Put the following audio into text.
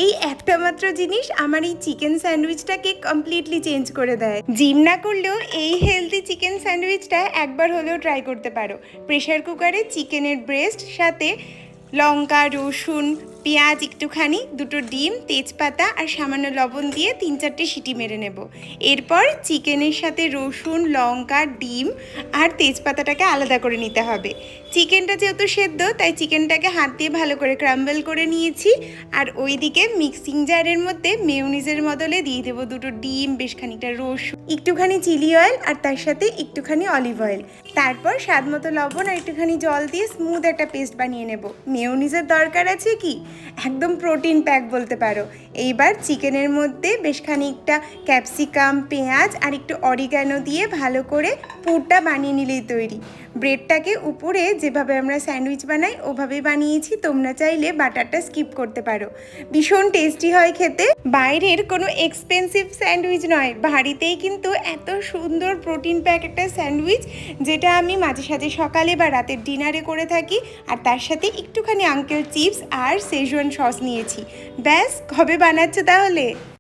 এই একটা মাত্র জিনিস আমার এই চিকেন স্যান্ডউইচটাকে কমপ্লিটলি চেঞ্জ করে দেয়। জিম না করলেও এই হেলদি চিকেন স্যান্ডউইচটা একবার হলেও ট্রাই করতে পারো। প্রেশার কুকারে চিকেনের ব্রেস্ট সাথে লঙ্কা, রসুন, পেঁয়াজ একটুখানি, দুটো ডিম, তেজপাতা আর সামান্য লবণ দিয়ে 3-4টে সিটি মেরে নেব। এরপর চিকেনের সাথে রসুন, লঙ্কা, ডিম আর তেজপাতাটাকে আলাদা করে নিতে হবে। চিকেনটা যেহেতু সেদ্ধ তাই চিকেনটাকে হাত দিয়ে ভালো করে ক্রাম্বল করে নিয়েছি। আর ওইদিকে মিক্সিং জারের মধ্যে মেয়োনিজের বদলে দিয়ে দেবো দুটো ডিম, বেশ খানিকটা রসুন, একটুখানি চিলি অয়েল আর তার সাথে একটুখানি অলিভ অয়েল। তারপর স্বাদ মতো লবণ আর একটুখানি জল দিয়ে স্মুথ একটা পেস্ট বানিয়ে নেব। মেয়োনিজের দরকার আছে কি? একদম প্রোটিন প্যাক বলতে পারো। এইবার চিকেনের মধ্যে বেশ খানিকটা ক্যাপসিকাম, পেঁয়াজ আর একটু অরিগ্যানো দিয়ে ভালো করে পুরটা বানিয়ে নিলেই তৈরি। ব্রেডটাকে উপরে যেভাবে আমরা স্যান্ডউইচ বানাই ওভাবেই বানিয়েছি, তোমরা চাইলে বাটারটা স্কিপ করতে পারো। ভীষণ টেস্টি হয় খেতে। বাইরের কোনো এক্সপেন্সিভ স্যান্ডউইচ নয়, বাড়িতেই কিন্তু এত সুন্দর প্রোটিন প্যাক একটা স্যান্ডউইচ, যেটা আমি মাঝে সাঝে সকালে বা রাতের ডিনারে করে থাকি। আর তার সাথে একটুখানি আঙ্কেল চিপস আর শেজওয়ান সস নিয়েছি। ব্যাস, কবে বানাচ্ছো তাহলে?